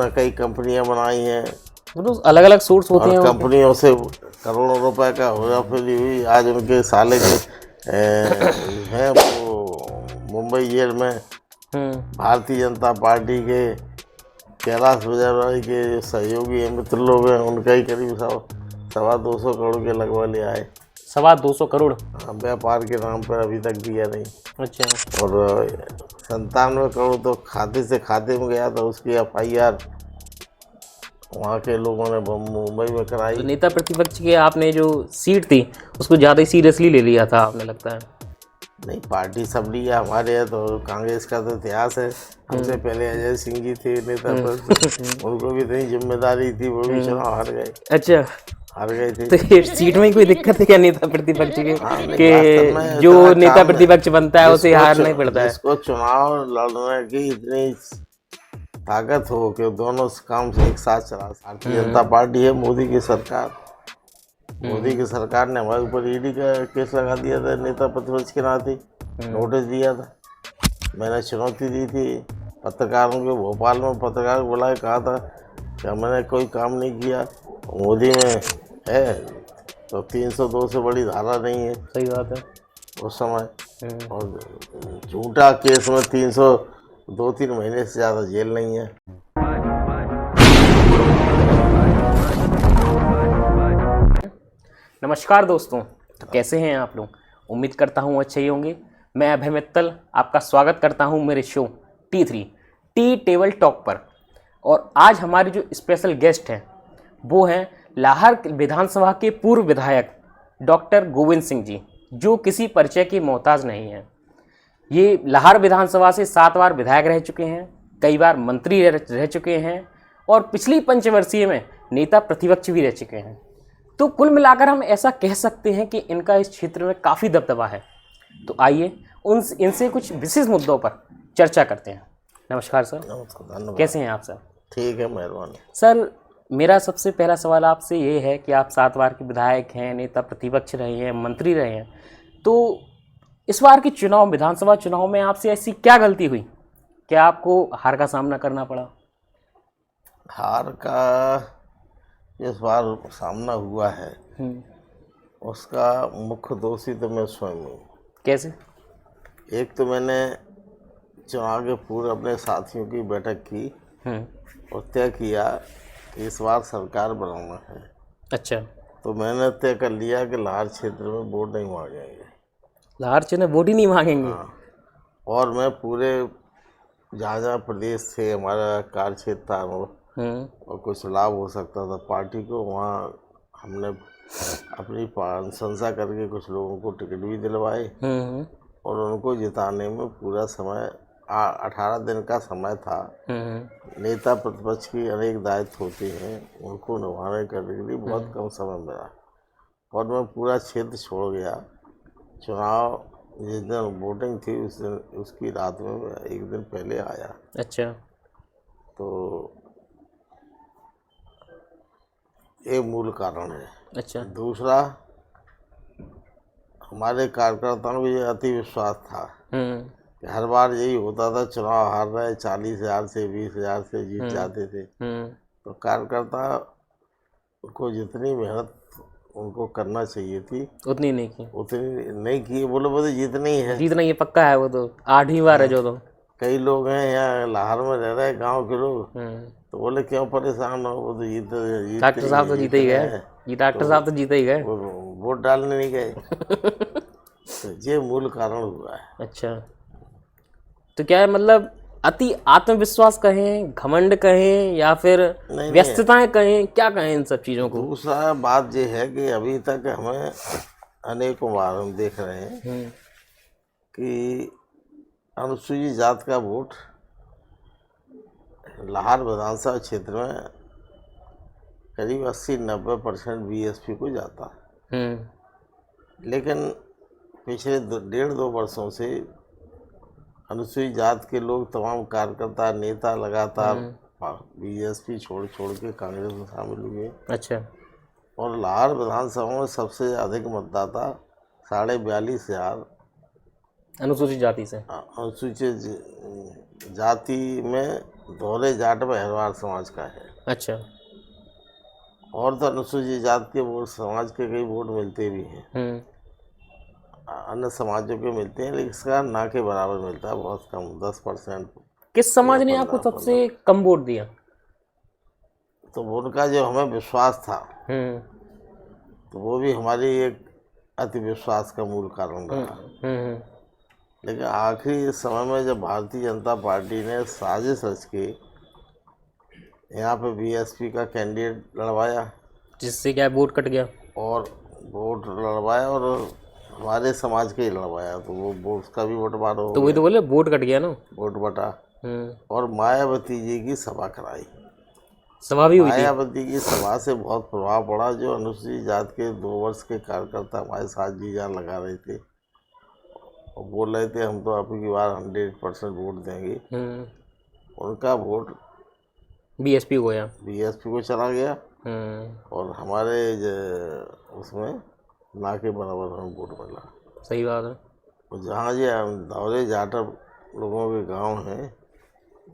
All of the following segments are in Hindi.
कई कंपनियां बनाई हैं तो अलग अलग सोर्स होते और हैं उनके। कंपनियों से करोड़ों रुपए का हेराफेरी हुई। आज उनके साले के हैं वो मुंबई जेल में भारतीय जनता पार्टी के कैलाश विजयवर्गीय के सहयोगी हैं, मित्र लोग हैं, उनका ही करीब 250 करोड़ के लगभग ले आए। 250 करोड़। व्यापार के नाम पर अभी तक दिया नहीं। अच्छा। और 97 करोड़ तो खाते से खाते में गया था। उसकी FIR वहाँ के लोगों ने मुंबई में कराई। तो नेता प्रतिपक्ष की आपने जो सीट थी उसको ज़्यादा ही सीरियसली ले लिया था आपने, लगता है। नहीं, पार्टी सब लिया हमारे यहाँ तो। कांग्रेस का तो इतिहास है। हमसे पहले अजय सिंह जी थे नेता पर, उनको भी इतनी जिम्मेदारी थी, वो भी चुनाव हार गए। अच्छा, हार गए थे। तो ये सीट में ही कोई दिक्कत है क्या नेता प्रतिपक्ष के? वास्तव में जो इतना नेता काम है, प्रतिपक्ष बनता है उसे हारना ही पड़ता है। जिसको चुनाव लड़ने की इतनी ताकत हो कि दोनों काम से एक साथ चला। भारतीय जनता पार्टी है, मोदी की सरकार। मोदी की सरकार ने हमारे ऊपर ED का केस लगा दिया था नेता प्रतिपक्ष के नाते, नोटिस दिया था। मैंने चुनौती दी थी पत्रकारों के। भोपाल में पत्रकार को बुलाया, कहा था कि मैंने कोई काम नहीं किया। मोदी में है तो 302 से बड़ी धारा नहीं है सही बात है उस समय। और झूठा केस में 302-3 महीने से ज़्यादा जेल नहीं है। नमस्कार दोस्तों, तो कैसे हैं आप लोग? उम्मीद करता हूँ अच्छे ही होंगे। मैं अभय मित्तल आपका स्वागत करता हूँ मेरे show T3 tea table talk पर। और आज हमारे जो स्पेशल गेस्ट हैं वो हैं लाहौर विधानसभा के पूर्व विधायक डॉक्टर गोविंद सिंह जी, जो किसी परिचय के मोहताज नहीं हैं। ये लाहौर विधानसभा से 7 बार विधायक रह चुके हैं, कई बार मंत्री रह चुके हैं और पिछली पंचवर्षीय में नेता प्रतिपक्ष भी रह चुके हैं। तो कुल मिलाकर हम ऐसा कह सकते हैं कि इनका इस क्षेत्र में काफ़ी दबदबा है। तो आइए इनसे कुछ विशेष मुद्दों पर चर्चा करते हैं। नमस्कार सर। धन्यवाद। कैसे हैं आप सर? ठीक है, मेहरबानी। सर, मेरा सबसे पहला सवाल आपसे ये है कि आप 7 बार के विधायक हैं, नेता प्रतिपक्ष रहे हैं, मंत्री रहे हैं, तो इस बार के चुनाव, विधानसभा चुनाव में आपसे ऐसी क्या गलती हुई क्या आपको हार का सामना करना पड़ा? हार का इस बार सामना हुआ है, उसका मुख्य दोषी तो मैं स्वयं हूँ। कैसे? एक तो मैंने चुनाव के पूर्व अपने साथियों की बैठक की और तय किया कि इस बार सरकार बनाना है। अच्छा। तो मैंने तय कर लिया कि लाहौर क्षेत्र में वोट नहीं मांगेंगे। लाहौर क्षेत्र में वोट ही नहीं मांगेंगे? हाँ, और मैं पूरे जहाँ जहाँ प्रदेश से हमारा कार्य क्षेत्र था और कुछ लाभ हो सकता था पार्टी को, वहाँ हमने अपनी अनुशंसा करके कुछ लोगों को टिकट भी दिलवाए और उनको जिताने में पूरा समय 18 दिन का समय था। नेता प्रतिपक्ष की अनेक दायित्व होते हैं, उनको निभाने करने के लिए बहुत कम समय मिला और मैं पूरा क्षेत्र छोड़ गया। चुनाव जिस दिन वोटिंग थी उस दिन, उसकी रात में मैं एक दिन पहले आया। अच्छा। तो ये मूल कारण है। अच्छा। दूसरा, हमारे कार्यकर्ताओं में ये अति विश्वास था कि हर बार यही होता था, चुनाव हार रहे 40,000 से 20,000 से जीत जाते थे। तो कार्यकर्ता को जितनी मेहनत उनको करना चाहिए थी उतनी नहीं की। उतनी नहीं की। बोले वो तो जीतना ही है। जीतना ये पक्का है, वो तो 8वीं बार है जो। तो कई लोग हैं यहाँ लाहौर में रह रहे गांव के लोग, तो बोले क्यों परेशान हो, वो तो जीते डॉक्टर साहब तो जीते ही गए। ये डॉक्टर साहब तो जीते ही गए, वो वोट डालने नहीं गए। तो ये मूल कारण हुआ है। अच्छा, तो क्या है, मतलब अति आत्मविश्वास कहें, घमंड कहें, या फिर व्यस्तताएं कहें, क्या कहें इन सब चीज़ों को? दूसरा बात ये है कि अभी तक हमें अनेकों बार हम देख रहे हैं कि अनुसूचित जात का वोट लाहौर विधानसभा क्षेत्र में करीब 80-90% BSP को जाता है। लेकिन पिछले 1.5-2 वर्षों से अनुसूचित जात के लोग, तमाम कार्यकर्ता, नेता लगातार BSP छोड़ के कांग्रेस में शामिल हुए। अच्छा। और लाहौर विधानसभा में सबसे अधिक मतदाता 42,500 अनुसूचित जाति से, अनुसूचित जाति में दोहरे जाट में हरवार समाज का है। अच्छा। और तो अनुसूचित जात के वोट समाज के कई वोट मिलते भी हैं, अन्य समाजों के मिलते हैं, लेकिन इसका ना के बराबर मिलता है, बहुत कम, 10%। किस समाज ने आपको सबसे कम वोट दिया? तो उनका जो हमें विश्वास था, तो वो भी हमारी एक अति विश्वास का मूल कारण रहा। लेकिन आखिरी समय में जब भारतीय जनता पार्टी ने साजिश रच के यहाँ पे बीएसपी का कैंडिडेट लड़वाया, जिससे क्या वोट कट गया, और वोट लड़वाया और हमारे समाज के ही लड़वाया, तो वो वोट उसका भी बंटवारा हो तो वही तो बोले वोट कट गया ना। वोट बटा। और मायावती जी की सभा कराई। सभा भी हुई थी। मायावती की सभा से बहुत प्रभाव पड़ा। जो अनुसूचित जात के 2 वर्ष के कार्यकर्ता हमारे साथ जी जान लगा रहे थे और बोल रहे थे हम तो आपकी बार 100% वोट देंगे, उनका वोट बीएसपी को गया, बीएसपी को चला गया। और हमारे उसमें ना के बराबर हम वोट मिला। सही बात है। और जहाँ ये दौरे जाटर लोगों के गांव हैं,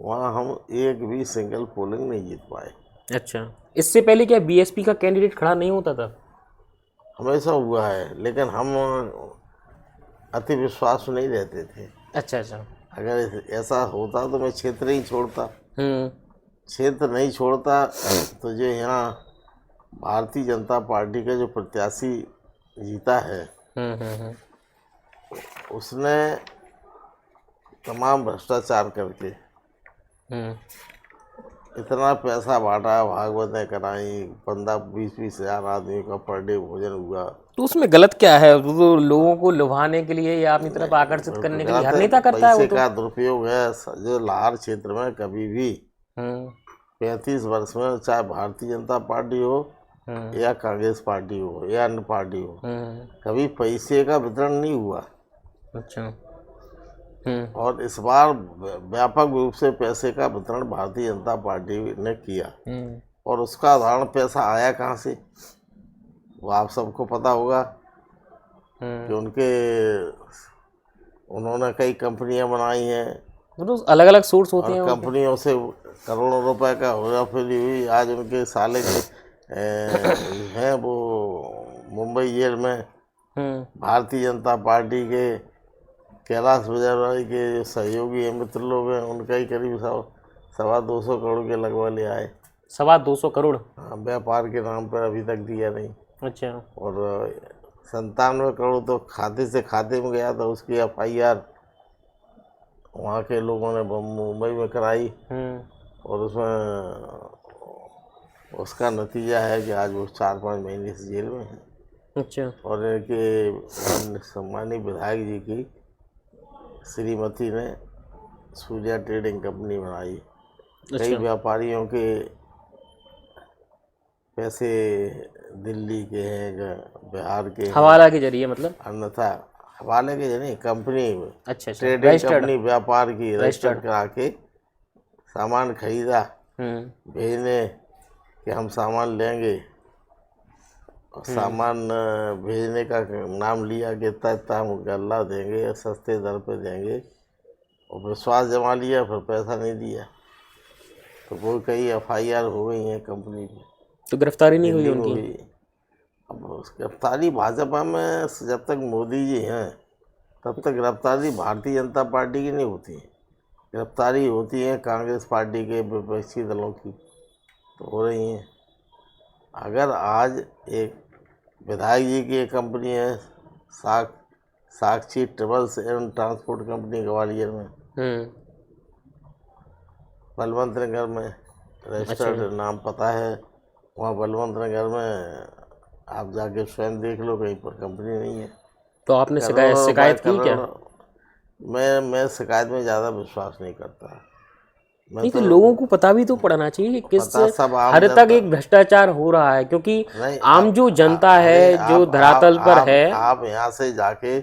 वहाँ हम एक भी सिंगल पोलिंग नहीं जीत पाए। अच्छा, इससे पहले क्या बीएसपी का कैंडिडेट खड़ा नहीं होता था? हमेशा हुआ है, लेकिन हम अति विश्वास नहीं रहते थे। अच्छा अच्छा। अगर ऐसा होता तो मैं क्षेत्र ही छोड़ता। क्षेत्र नहीं छोड़ता तो जो यहाँ भारतीय जनता पार्टी का जो प्रत्याशी जीता है, उसने तमाम भ्रष्टाचार करके इतना पैसा बांटा, भागवतें कराई, 15-20 हज़ार आदमी का पर डे भोजन हुआ। तो उसमें गलत क्या है? वो लोगों को लुभाने के लिए या अपनी तरफ आकर्षित करने के लिए हर नेता करता है। वो पैसे का दुरुपयोग है। जो लाहौर क्षेत्र में कभी भी 35 वर्ष में, चाहे भारतीय जनता पार्टी हो या कांग्रेस पार्टी हो या अन्य पार्टी हो, कभी पैसे का वितरण नहीं हुआ। अच्छा। और इस बार व्यापक रूप से पैसे का वितरण भारतीय जनता पार्टी ने किया। और उसका उदाहरण पैसा आया कहाँ से, वो आप सबको पता होगा कि उन्होंने कई कंपनियां बनाई हैं, तो अलग अलग सोर्स होते हैं। और कंपनियों से करोड़ों रुपए का हेराफेरी हुई। आज उनके साले के हैं वो मुंबई जेल में। भारतीय जनता पार्टी के कैलाश विजयवर्गीय के सहयोगी हैं, मित्र लोग हैं, उनका ही करीब 250 करोड़ के लगभग ले आए। 250 करोड़? हाँ, व्यापार के नाम पर अभी तक दिया नहीं। अच्छा। और 97 करोड़ तो खाते से खाते में गया था। उसकी FIR वहाँ के लोगों ने मुंबई में कराई, और उसमें उसका नतीजा है कि आज वो 4-5 महीने से जेल में है। अच्छा। और इनके सम्मानित विधायक जी की श्रीमती ने सूर्या ट्रेडिंग कंपनी बनाई। कई व्यापारियों के पैसे दिल्ली के हैं, बिहार के हवाला के जरिए, मतलब अन्यथा हवाले के जरिए कंपनी में। अच्छा, ट्रेडिंग कंपनी व्यापार की रजिस्टर्ड करा के सामान खरीदा, भेजने कि हम सामान लेंगे, और सामान भेजने का नाम लिया कि इतना हम गल्ला देंगे, सस्ते दर पे देंगे, और विश्वास जमा लिया, फिर पैसा नहीं दिया। तो वो कई FIR हो गई हैं कंपनी की। तो गिरफ्तारी नहीं हुई उनकी? अब गिरफ्तारी भाजपा में जब तक मोदी जी हैं तब तक गिरफ्तारी भारतीय जनता पार्टी की नहीं होती। गिरफ्तारी होती है कांग्रेस पार्टी के विपक्षी दलों की, तो हो रही हैं। अगर आज एक विधायक जी की एक कंपनी है, साक्षी ट्रेवल्स एवं ट्रांसपोर्ट कंपनी ग्वालियर में, बलवंत नगर में रजिस्टर्ड, नाम पता है, वहाँ बलवंत नगर में आप जाके स्वयं देख लो, कहीं पर कंपनी नहीं है। तो आपने शिकायत की क्या? मैं शिकायत में ज़्यादा विश्वास नहीं करता। नहीं, तो लोगों को पता भी तो पड़ना चाहिए कि किस हद तक एक भ्रष्टाचार हो रहा है, क्योंकि आम जो जनता है, जो धरातल पर है। आप यहाँ से जाके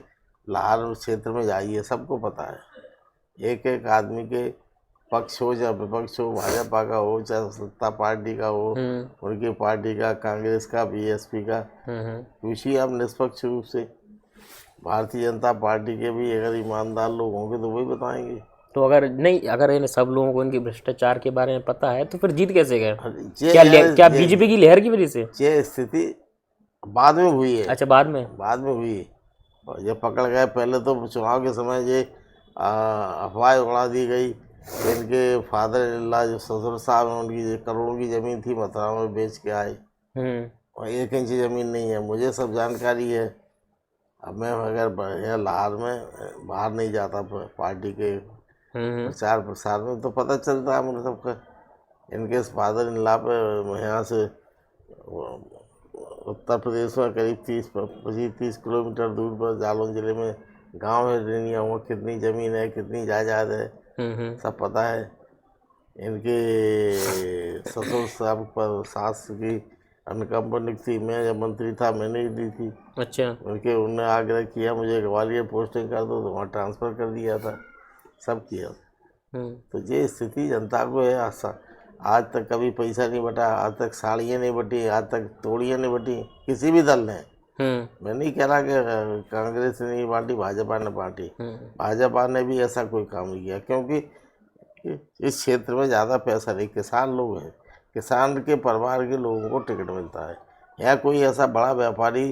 लाहौर क्षेत्र में जाइए, सबको पता है। एक एक आदमी के पक्ष हो चाहे विपक्ष हो, भाजपा का हो चाहे सत्ता पार्टी का हो, उनकी पार्टी का, कांग्रेस का, BSP का, पूछिए आप निष्पक्ष रूप से। भारतीय जनता पार्टी के भी अगर ईमानदार लोग होंगे तो वही बताएंगे। तो अगर नहीं, अगर इन सब लोगों को इनके भ्रष्टाचार के बारे में पता है तो फिर जीत कैसे गए? क्या बीजेपी की लहर की वजह से? ये स्थिति बाद में हुई है। अच्छा, बाद में हुई। और ये पकड़ गए। पहले तो चुनाव के समय ये अफवाह उड़ा दी गई। इनके फादर इल्ला जो ससुर साहब हैं, उनकी करोड़ों की ज़मीन थी, मथुरा में बेच के आए और 1 इंच ज़मीन नहीं है। मुझे सब जानकारी है। अब मैं अगर लाहौर में बाहर नहीं जाता पार्टी के प्रचार प्रसार में, तो पता चलता है मुझे सबका। इनके फादर इन लॉ पे यहाँ से उत्तर प्रदेश में करीब 30 किलोमीटर दूर पर जालौन जिले में गांव है रेनिया, वहाँ कितनी ज़मीन है, कितनी जायदाद है, सब पता है। इनके ससुर साहब पर सास की अनकम्पनी थी। मैं जब मंत्री था मैंने ही दी थी। अच्छा। उनके उन्होंने आग्रह किया मुझे ग्वालियर पोस्टिंग कर दो, तो वहाँ ट्रांसफ़र कर दिया था, सब किया। तो ये स्थिति जनता को है। आज तक कभी पैसा नहीं बटा, आज तक साड़ियाँ नहीं बटी, आज तक तोड़ियाँ नहीं बटी किसी भी दल ने। मैं नहीं कह रहा कि कांग्रेस ने नहीं बांटी, भाजपा ने बांटी। भाजपा ने भी ऐसा कोई काम नहीं किया, क्योंकि इस क्षेत्र में ज़्यादा पैसा नहीं, किसान लोग हैं, किसान के परिवार के लोगों को टिकट मिलता है। यहाँ कोई ऐसा बड़ा व्यापारी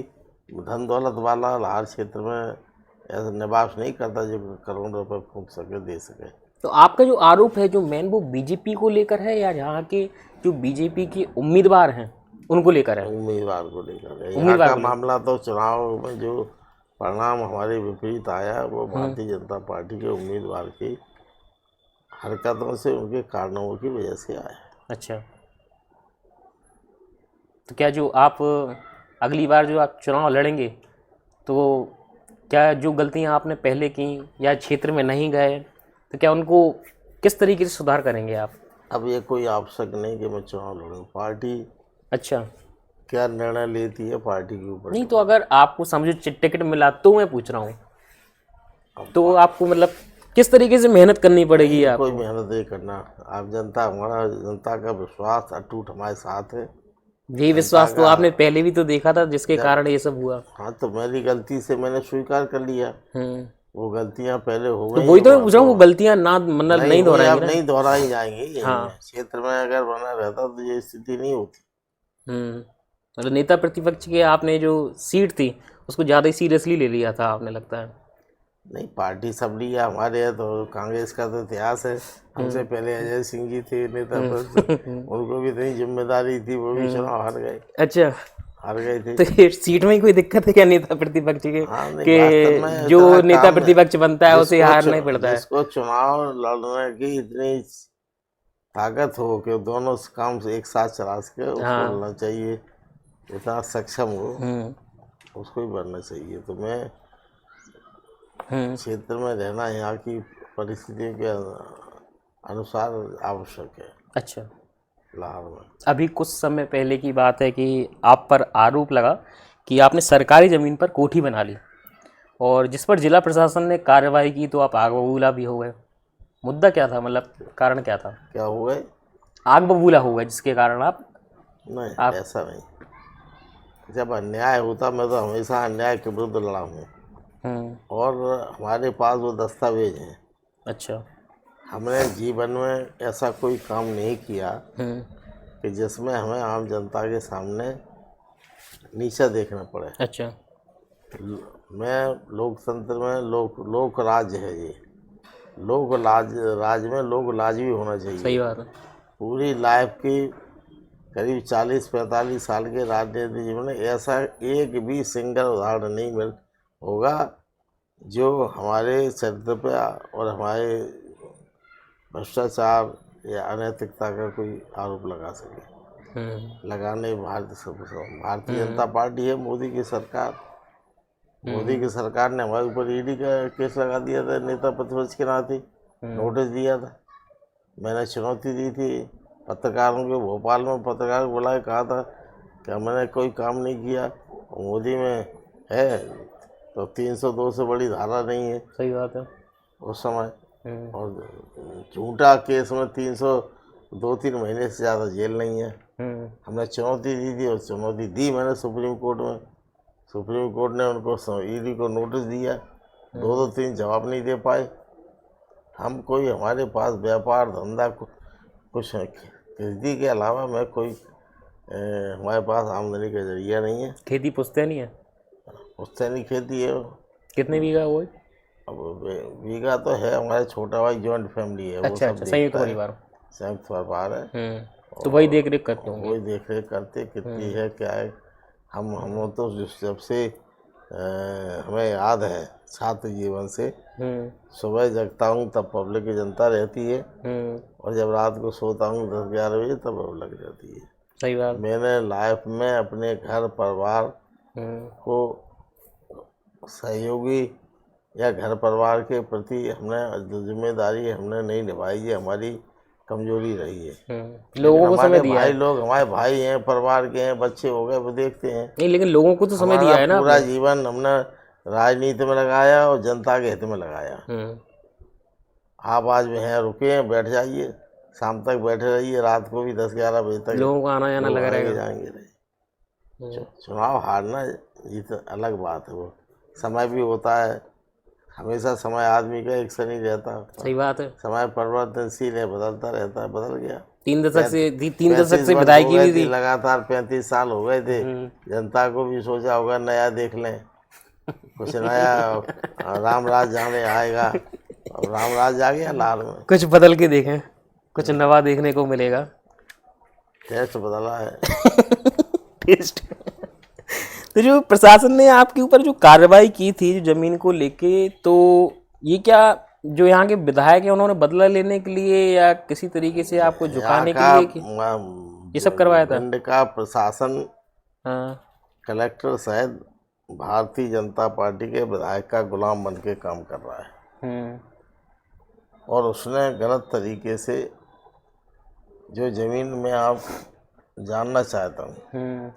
धन दौलत वाला लाहौर क्षेत्र में ऐसा निवास नहीं करता जो करोड़ों रुपए फूंक सके, दे सके। तो आपका जो आरोप है जो मेन, वो बीजेपी को लेकर है या यहाँ के जो बीजेपी के उम्मीदवार हैं उनको लेकर है? उम्मीदवार को लेकर है। यहाँ का मामला तो चुनाव में जो परिणाम हमारे विपरीत आया वो भारतीय जनता पार्टी के उम्मीदवार की हरकतों से, उनके कारणों की वजह से आया। अच्छा, तो क्या जो आप अगली बार जो आप चुनाव लड़ेंगे तो क्या जो गलतियाँ आपने पहले की या क्षेत्र में नहीं गए, तो क्या उनको किस तरीके से सुधार करेंगे आप? अब ये कोई आवश्यक नहीं कि मैं चुनाव लड़ूँ। पार्टी अच्छा, क्या निर्णय लेती है पार्टी के ऊपर। नहीं तो अगर आपको समझो टिकट मिला तो मैं पूछ रहा हूँ, तो आपको मतलब किस तरीके से मेहनत करनी पड़ेगी? आप कोई मेहनत नहीं करना। आप जनता, हमारा जनता का विश्वास अटूट हमारे साथ है। ये विश्वास तो आपने पहले भी तो देखा था जिसके कारण ये सब हुआ। हाँ, तो मेरी गलती से मैंने स्वीकार कर लिया। वो गलतियां पहले हो गई, तो वही तो मैं पूछ रहा हूँ, वो गलतियां ना मतलब नहीं दोहराएंगे ना? नहीं दोहराई जाएंगी। क्षेत्र में अगर बना रहता तो ये स्थिति नहीं होती। मतलब नेता प्रतिपक्ष के आपने जो सीट थी उसको ज़्यादा ही सीरियसली ले लिया था आपने, लगता है। नहीं, पार्टी सब लिया हमारे है, तो कांग्रेस का तो इतिहास है। हमसे पहले अजय सिंह जी थे नेता प्रतिपक्ष, उनको भी इतनी जिम्मेदारी थी, वो भी चुनाव हार गए। अच्छा, हार गए थे। तो ये सीट में ही कोई दिक्कत है क्या नेता प्रतिपक्ष के? हाँ, कि जो नेता प्रतिपक्ष बनता है उसे हारना ही पड़ता है। जिसको चुनाव लड़ने की इतनी ताकत हो कि दोनों काम से एक साथ चला सके, उसको लड़ना चाहिए। इतना सक्षम हो उसको ही बनना चाहिए। तो मैं क्षेत्र में रहना यहाँ की परिस्थितियों के अनुसार आवश्यक है। अच्छा, लाहौर में अभी कुछ समय पहले की बात है कि आप पर आरोप लगा कि आपने सरकारी ज़मीन पर कोठी बना ली और जिस पर जिला प्रशासन ने कार्रवाई की, तो आप आग बबूला भी हो गए। मुद्दा क्या था, मतलब कारण क्या था? क्या हो गए? आग बबूला हो गए जिसके कारण आप नहीं, ऐसा नहीं। जब अन्याय होता, मैं तो हमेशा अन्याय के विरुद्ध लड़ा हूँ और हमारे पास वो दस्तावेज हैं। अच्छा, हमने जीवन में ऐसा कोई काम नहीं किया कि जिसमें हमें आम जनता के सामने नीचा देखना पड़े। अच्छा, मैं लोकतंत्र में लोक राज्य है ये, लोक राज में लोक लाज भी होना चाहिए। सही बात है। पूरी लाइफ की करीब 40-45 साल के राजनीतिक जीवन में ऐसा एक भी सिंगल उदाहरण नहीं मिल होगा जो हमारे चरित्र पे और हमारे भ्रष्टाचार या अनैतिकता का कोई आरोप लगा सके। लगाने भारतीय जनता पार्टी है, मोदी की सरकार। मोदी की सरकार ने हमारे ऊपर ईडी का केस लगा दिया था, नेता प्रतिपक्ष के नाते नोटिस दिया था। मैंने चुनौती दी थी पत्रकारों को, भोपाल में पत्रकार को बुलाया, कहा था कि मैंने कोई काम नहीं किया। मोदी में है तो 302 से बड़ी धारा नहीं है। सही बात है उस समय। और झूठा केस में 302-3 महीने से ज़्यादा जेल नहीं है। हमने चुनौती दी थी और चुनौती दी मैंने सुप्रीम कोर्ट में। सुप्रीम कोर्ट ने उनको ईडी को नोटिस दिया, 2-3 जवाब नहीं दे पाए। हम कोई, हमारे पास व्यापार धंधा कुछ है, खेती के अलावा मैं कोई हमारे पास आमदनी का जरिया नहीं है। खेती पुश्तैनी है? पुश्तैनी खेती है। कितने बीघा वो है? अब बीघा तो है, हमारे छोटा भाई जॉइंट फैमिली है, वो अच्छा सब अच्छा, संयुक्त देखता है। परिवार। संयुक्त परिवार है। तो वही देख रेख करते होंगे। वही देख रेख करते, कितनी है क्या है। हम तो जब से हमें याद है छात्र जीवन से, सुबह जगता हूँ तब पब्लिक की जनता रहती है, और जब रात को सोता हूँ 10-11 बजे तब पब्लिक रहती है। सही बात। मैंने लाइफ में अपने घर परिवार को सहयोगी या घर परिवार के प्रति हमने जिम्मेदारी हमने नहीं निभाई, ये हमारी कमजोरी रही है। लोगों को समय हमारे दिया भाई है। लोग, हमारे भाई हैं, परिवार के हैं, बच्चे हो गए, वो देखते हैं। नहीं, लेकिन लोगों को तो समय हमारा दिया है ना पूरा आपने। जीवन हमने राजनीति में लगाया और जनता के हित में लगाया। आप आज में हैं, रुके हैं, बैठ जाइए, शाम तक बैठे रहिए, रात को भी 10-11 बजे तक लोगों को आना जाना लोग लगा आएंगे रहेगा। जाएंगे रहे। चुनाव हारना ये तो अलग बात है, वो समय भी होता है, हमेशा समय आदमी का एक सा नहीं रहता। सही बात है। समय परिवर्तनशील है, बदलता रहता है, बदल गया। 3 दशक से 3 दशक 35 से वर्ष विधायकी हो भी गए थे, थी। लगातार 35 साल हो गए थे। जनता को भी सोचा होगा नया देख लें, कुछ नया राम राज जाने आएगा। अब राम राज आ गया लाल में, कुछ बदल के देखें, कुछ नवा देखने को मिलेगा। टेस्ट बदला है। टेस्ट। तो जो प्रशासन ने आपके ऊपर जो कार्रवाई की थी जो जमीन को लेके, तो ये क्या जो यहाँ के विधायक हैं उन्होंने बदला लेने के लिए या किसी तरीके से आपको झुकाने के लिए कि ये सब करवाया था? भिंड का प्रशासन हाँ। कलेक्टर सहित भारतीय जनता पार्टी के विधायक का गुलाम बन के काम कर रहा है, और उसने गलत तरीके से जो ज़मीन में आप जानना चाहता हूँ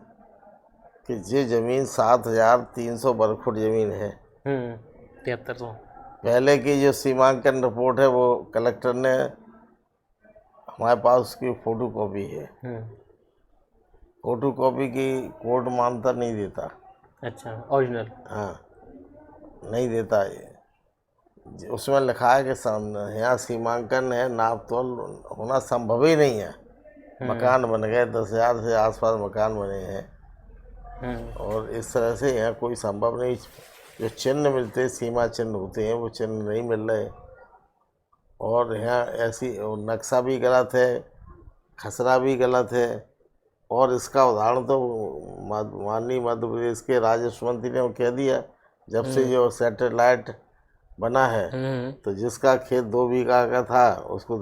कि ये ज़मीन 7,300 वर्ग फुट ज़मीन है। 7300। पहले की जो सीमांकन रिपोर्ट है वो कलेक्टर ने, हमारे पास उसकी फोटो कॉपी है। फोटो कॉपी की कोर्ट मान्यता नहीं देता। अच्छा, ओरिजिनल? हाँ, नहीं देता है। उसमें लिखा है कि यहाँ सीमांकन है, नाप तोल होना संभव ही नहीं है। मकान बन गए, 10,000 से आसपास मकान बने हैं, और इस तरह से यहाँ कोई संभव नहीं। जो चिन्ह मिलते, सीमा चिन्ह होते हैं, वो चिन्ह नहीं मिल रहे, और यहाँ ऐसी नक्शा भी गलत है, खसरा भी गलत है। और इसका उदाहरण तो माननीय मध्य प्रदेश के राजस्व मंत्री ने कह दिया, जब से जो सैटेलाइट बना है, तो जिसका खेत 2 बीघा का था उसको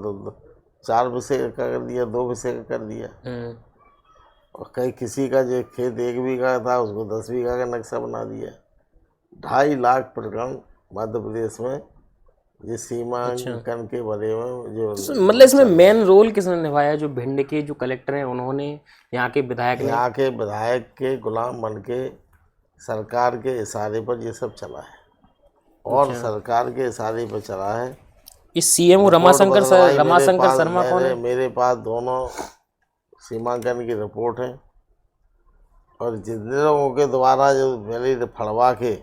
4 बीघे का कर दिया, 2 बीघे का कर दिया, और कहीं किसी का जो खेत 1 बीघा था उसको 10 बीघा का नक्शा बना दिया। 2.5 लाख प्रकरण मध्य प्रदेश में ये सीमांकन के बारे में जो मतलब इसमें मेन रोल किसने निभाया? जो भिंड के जो कलेक्टर हैं उन्होंने, यहाँ के विधायक ने? यहाँ के विधायक के गुलाम बन के सरकार के इशारे पर ये सब चला है, और सरकार के इशारे पर चला है। इस सीएम रमाशंकर शर्मा कौन है? मेरे पास दोनों सीमांकन की रिपोर्ट है, और जितने लोगों के द्वारा जो पहले फड़वा के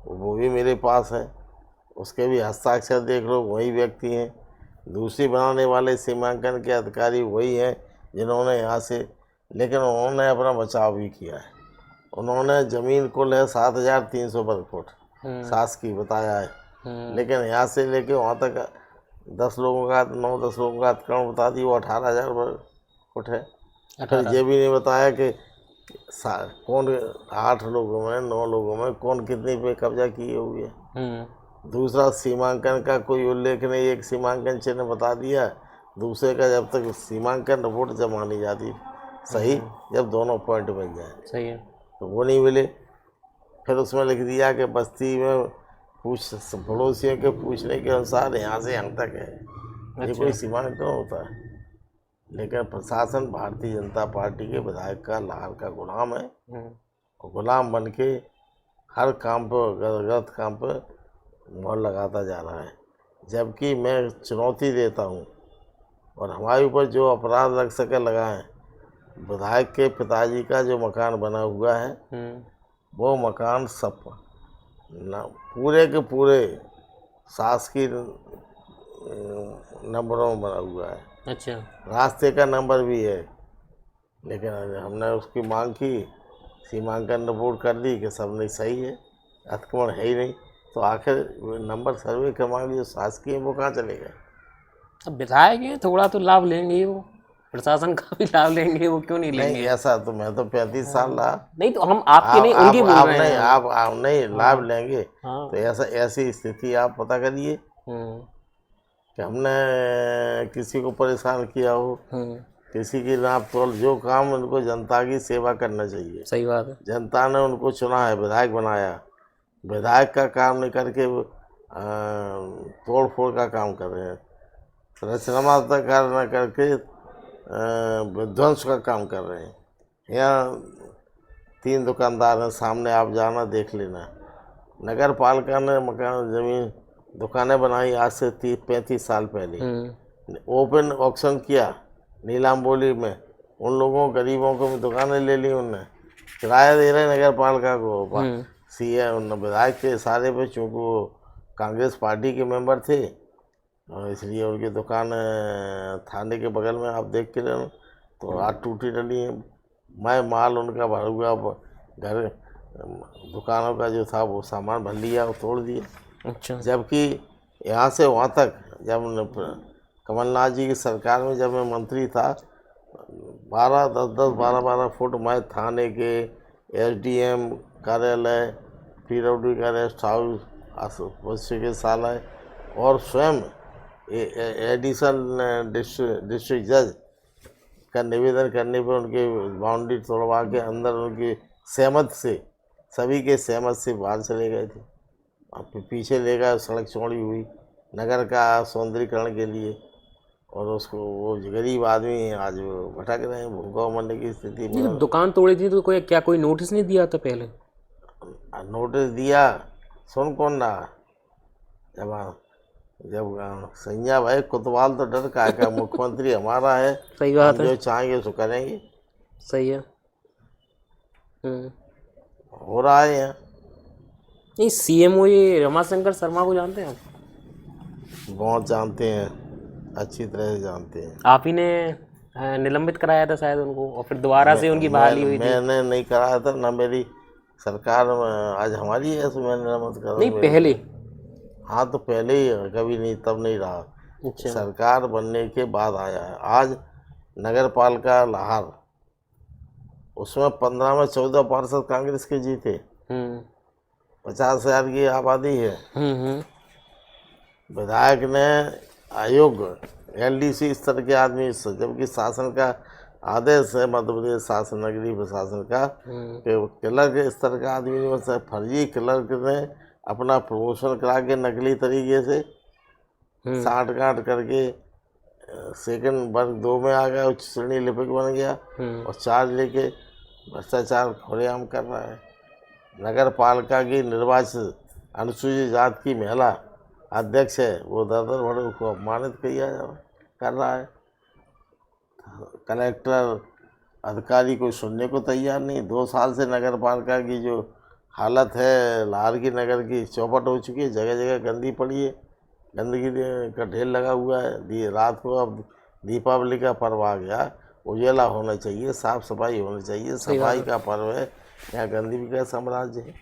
वो भी मेरे पास है, उसके भी हस्ताक्षर देख लो, वही व्यक्ति हैं। दूसरी बनाने वाले सीमांकन के अधिकारी वही हैं जिन्होंने यहाँ से, लेकिन उन्होंने अपना बचाव भी किया है। उन्होंने ज़मीन कुल है 7,300 वर्ग फुट शासकीय बताया है, लेकिन यहाँ से लेके वहाँ तक 10 लोगों का 9-10 लोगों का अतिक्रमण बता दी, वो 18,000 वर्ग फुट है। फिर ये भी नहीं बताया कि कौन 8 लोगों में 9 लोगों में कौन कितनी पे कब्जा किए हुए है। दूसरा, सीमांकन का कोई उल्लेख नहीं, एक सीमांकन चिन्ह बता दिया, दूसरे का जब तक सीमांकन रिपोर्ट जब मानी जाती सही, जब दोनों पॉइंट बन जाए सही है, तो वो नहीं मिले। फिर उसमें लिख दिया कि बस्ती में पड़ोसियों के पूछने के अनुसार यहाँ से यहाँ तक है। ये कोई सीमांकन होता है? लेकिन प्रशासन भारतीय जनता पार्टी के विधायक का लाल का गुलाम है, और गुलाम बन के हर काम पर, गलत काम पर मोहर लगाता जा रहा है। जबकि मैं चुनौती देता हूँ, और हमारे ऊपर जो अपराध लग सके लगाएं। विधायक के पिताजी का जो मकान बना हुआ है, वो मकान सब पूरे के पूरे शासकीय नंबरों में बना हुआ है। अच्छा। रास्ते का नंबर भी है, लेकिन हमने उसकी मांग की, सीमांकन रिपोर्ट कर दी कि सब नहीं सही है, अतिक्रमण है ही नहीं, तो आखिर नंबर सर्वे करवाएंगे जो शासकीय है वो कहाँ चलेगा? अब विधायक हैं, थोड़ा तो लाभ लेंगे वो, प्रशासन का भी लाभ लेंगे, वो क्यों नहीं नहीं लेंगे? ऐसा तो मैं तो 35 साल रहा। नहीं तो हम आपके नहीं, उनकी बोल रहे नहीं हैं। आप नहीं लाभ लेंगे, हाँ। तो ऐसी स्थिति आप पता करिए कि हमने किसी को परेशान किया हो, किसी की नाप तोल, जो काम उनको जनता की सेवा करना चाहिए। सही बात है। जनता ने उनको चुना है, विधायक बनाया, विधायक का काम नहीं करके तोड़ फोड़ का काम कर रहे हैं, रचनात्मक कार्य न करके विध्वंस का काम कर रहे हैं। यहाँ 3 दुकानदार हैं सामने, आप जाना देख लेना। नगर पालिका ने मकान जमीन दुकानें बनाई आज से 30-35 साल पहले, ओपन ऑक्शन किया, नीलाम बोली में, उन लोगों गरीबों को भी दुकानें ले ली, उनने किराया दे रहे नगर पालिका को। सीएम विधायक के इशारे पे, चूँकि वो कांग्रेस पार्टी के मेंबर थे, और इसलिए उनकी दुकान थाने के बगल में आप देख के रहना, तो आज टूटी डली है। मैं माल उनका भर हुआ घर, दुकानों का जो था वो सामान भर लिया और तोड़ दिया। अच्छा। जबकि यहाँ से वहाँ तक, जब कमलनाथ जी की सरकार में जब मैं मंत्री था, 12 फुट मैं थाने के, एसडीएम कार्यालय, पीडब्ल्यूडी का रेस्ट हाउस, चिकित्सालय, और स्वयं एडिशनल डिस्ट्रिक्ट जज का निवेदन करने पर उनके बाउंड्री तोड़वा के अंदर उनकी सहमत से, सभी के सहमत से बाहर चले गए थे। अब पीछे ले गए, सड़क चौड़ी हुई नगर का सौंदर्यीकरण के लिए, और उसको वो गरीब आदमी आज भटक रहे हैं, भूखा मरने की स्थिति में। दुकान तोड़ी थी तो कोई नोटिस नहीं दिया था पहले? नोटिस दिया, सुन कौन रहा? जब सैया भाई कोतवाल तो डर का मुख्यमंत्री हमारा है, सही बात है, जो चाहेंगे उसको करेंगे। सही है। हो रहा है यहाँ। नहीं, सीएमओ ये रमाशंकर शर्मा को जानते हैं आप? बहुत जानते हैं, अच्छी तरह से जानते हैं। आप ही ने निलंबित कराया था शायद उनको, और फिर दोबारा से उनकी बहाली हुई थी। मैंने नहीं कराया था ना, मेरी सरकार आज हमारी है, तो मैंने निलंबित करा। नहीं पहले? हाँ तो पहले ही, कभी नहीं, तब नहीं रहा। अच्छा। सरकार बनने के बाद आया है। आज नगर पालिका लाहौर, उसमें 15 में 14 पार्षद कांग्रेस के जीते, 50,000 की आबादी है। विधायक ने अयोग्य एलडीसी स्तर के आदमी, जबकि शासन का आदेश है, मध्य प्रदेश शासन नगरीय प्रशासन का, कि क्लर्क स्तर का आदमी नहीं बन सकता। फर्जी क्लर्क ने अपना प्रमोशन करा के नकली तरीके से साठ गांठ करके सेकंड वर्ग 2 में आ गया, उच्च श्रेणी लिपिक बन गया, और चार्ज लेके भ्रष्टाचार खुलेआम कर रहा है। नगर पालिका की निर्वाचित अनुसूचित जाति की महिला अध्यक्ष है, वो दर बड़े उसको अपमानित कर रहा है। कलेक्टर अधिकारी को सुनने को तैयार नहीं। 2 साल से नगर पालिका की जो हालत है, लाहौर की नगर की चौपट हो चुकी है, जगह जगह गंदी पड़ी है, गंदगी का ढेर लगा हुआ है। रात को अब दीपावली का पर्व आ गया, उजाला होना चाहिए, साफ सफाई होनी चाहिए, सफाई का पर्व है, यहाँ गंदगी का साम्राज्य है।